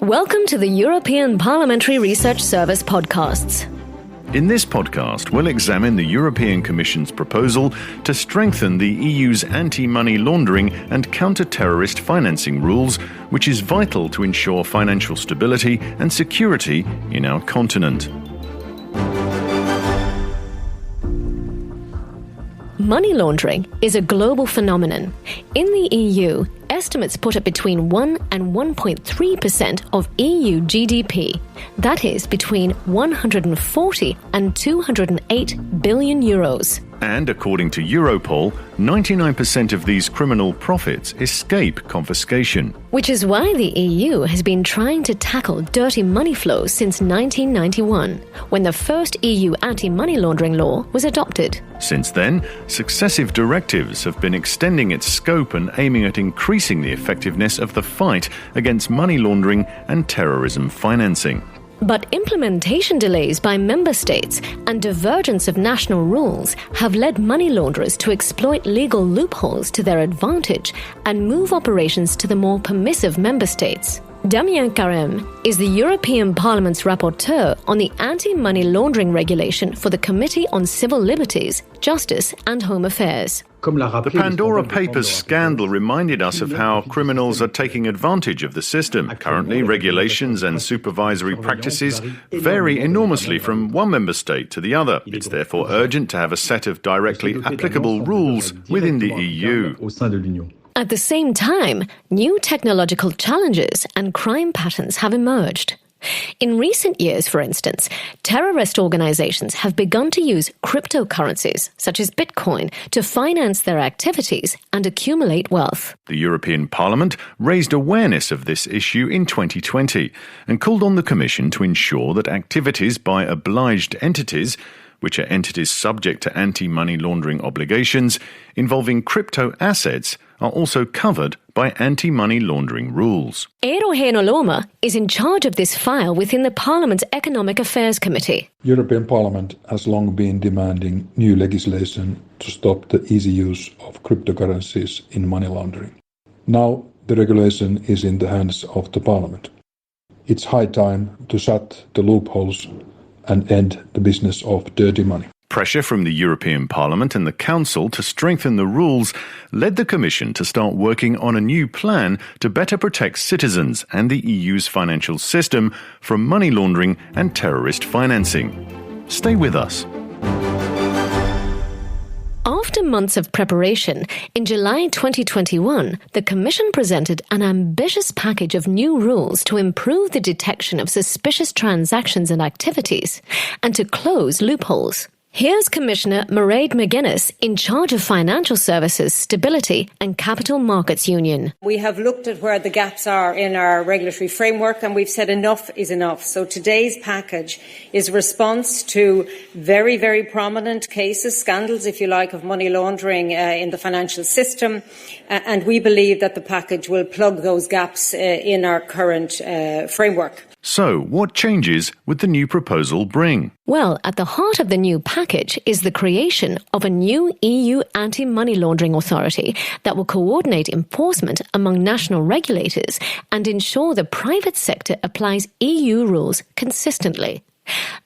Welcome to the European Parliamentary Research Service podcasts. In this podcast, we'll examine the European Commission's proposal to strengthen the EU's anti-money laundering and counter-terrorist financing rules, which is vital to ensure financial stability and security in our continent. Money laundering is a global phenomenon. In the EU, estimates put it between 1 and 1.3% of EU GDP. That is between 140 and 208 billion euros. And according to Europol, 99% of these criminal profits escape confiscation. Which is why the EU has been trying to tackle dirty money flows since 1991, when the first EU anti-money laundering law was adopted. Since then, successive directives have been extending its scope and aiming at increasing the effectiveness of the fight against money laundering and terrorism financing. But implementation delays by member states and divergence of national rules have led money launderers to exploit legal loopholes to their advantage and move operations to the more permissive member states. Damien Carême is the European Parliament's rapporteur on the anti-money laundering regulation for the Committee on Civil Liberties, Justice and Home Affairs. The Pandora Papers scandal reminded us of how criminals are taking advantage of the system. Currently, regulations and supervisory practices vary enormously from one member state to the other. It's therefore urgent to have a set of directly applicable rules within the EU. At the same time, new technological challenges and crime patterns have emerged. In recent years, for instance, terrorist organizations have begun to use cryptocurrencies, such as Bitcoin, to finance their activities and accumulate wealth. The European Parliament raised awareness of this issue in 2020 and called on the Commission to ensure that activities by obliged entities, which are entities subject to anti-money laundering obligations, involving crypto assets, are also covered by anti-money laundering rules. Eero Heinäluoma is in charge of this file within the Parliament's Economic Affairs Committee. European Parliament has long been demanding new legislation to stop the easy use of cryptocurrencies in money laundering. Now the regulation is in the hands of the Parliament. It's high time to shut the loopholes and end the business of dirty money. Pressure from the European Parliament and the Council to strengthen the rules led the Commission to start working on a new plan to better protect citizens and the EU's financial system from money laundering and terrorist financing. Stay with us. After months of preparation, in July 2021, the Commission presented an ambitious package of new rules to improve the detection of suspicious transactions and activities and to close loopholes. Here's Commissioner Mairead McGuinness in charge of Financial Services, Stability and Capital Markets Union. We have looked at where the gaps are in our regulatory framework and we've said enough is enough. So today's package is a response to very, very prominent cases, scandals if you like, of money laundering in the financial system, and we believe that the package will plug those gaps in our current framework. So, what changes would the new proposal bring? Well, at the heart of the new package is the creation of a new EU anti-money laundering authority that will coordinate enforcement among national regulators and ensure the private sector applies EU rules consistently.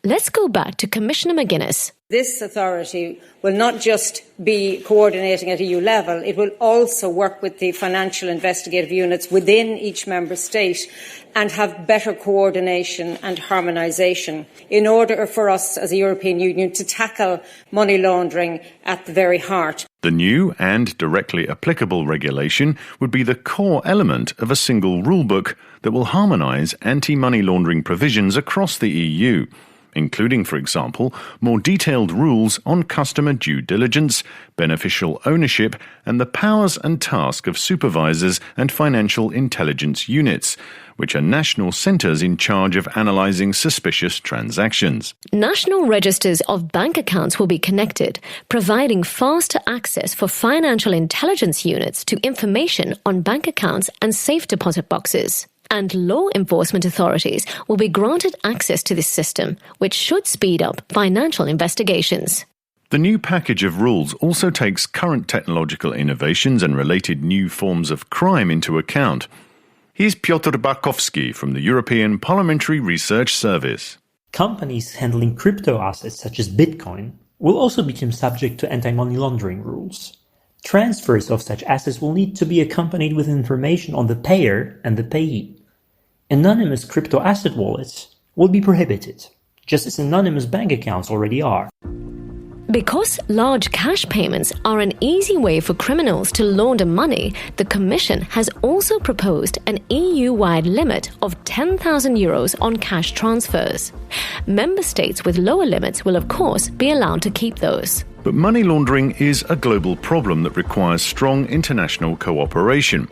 Let's go back to Commissioner McGuinness. This authority will not just be coordinating at EU level, it will also work with the financial investigative units within each member state and have better coordination and harmonisation in order for us as a European Union to tackle money laundering at the very heart. The new and directly applicable regulation would be the core element of a single rulebook that will harmonise anti-money laundering provisions across the EU, including, for example, more detailed rules on customer due diligence, beneficial ownership, and the powers and tasks of supervisors and financial intelligence units, which are national centres in charge of analysing suspicious transactions. National registers of bank accounts will be connected, providing faster access for financial intelligence units to information on bank accounts and safe deposit boxes. And law enforcement authorities will be granted access to this system, which should speed up financial investigations. The new package of rules also takes current technological innovations and related new forms of crime into account. Here's Piotr Barkowski from the European Parliamentary Research Service. Companies handling crypto assets such as Bitcoin will also become subject to anti-money laundering rules. Transfers of such assets will need to be accompanied with information on the payer and the payee. Anonymous crypto asset wallets will be prohibited, just as anonymous bank accounts already are. Because large cash payments are an easy way for criminals to launder money, the Commission has also proposed an EU-wide limit of €10,000 on cash transfers. Member states with lower limits will, of course, be allowed to keep those. But money laundering is a global problem that requires strong international cooperation.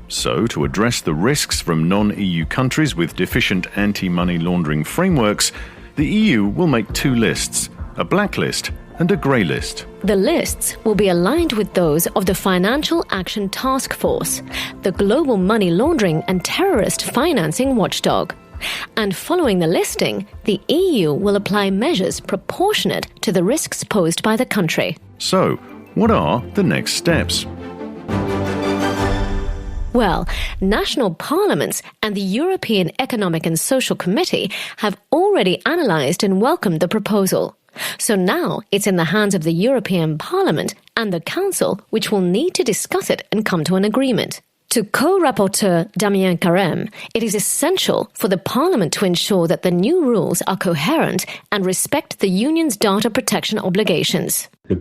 So, to address the risks from non-EU countries with deficient anti-money laundering frameworks, the EU will make two lists, a blacklist and a grey list. The lists will be aligned with those of the Financial Action Task Force, the global money laundering and terrorist financing watchdog. And following the listing, the EU will apply measures proportionate to the risks posed by the country. So, what are the next steps? Well, national parliaments and the European Economic and Social Committee have already analysed and welcomed the proposal. So now it's in the hands of the European Parliament and the Council, which will need to discuss it and come to an agreement. To co-rapporteur Damien Carême, it is essential for the Parliament to ensure that the new rules are coherent and respect the Union's data protection obligations. The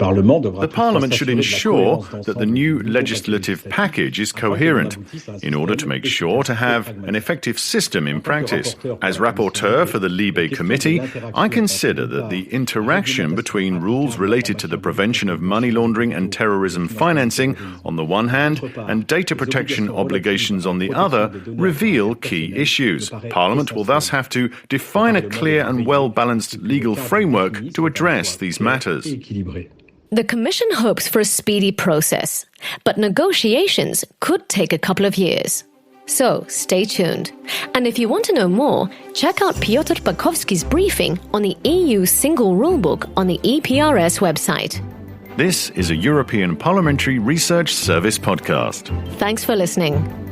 Parliament should ensure that the new legislative package is coherent in order to make sure to have an effective system in practice. As rapporteur for the Libe Committee, I consider that the interaction between rules related to the prevention of money laundering and terrorism financing on the one hand and data protection obligations on the other reveal key issues. Parliament will thus have to define a clear and well-balanced legal framework to address these matters. The Commission hopes for a speedy process, but negotiations could take a couple of years. So stay tuned. And if you want to know more, check out Piotr Barkowski's briefing on the EU Single Rulebook on the EPRS website. This is a European Parliamentary Research Service podcast. Thanks for listening.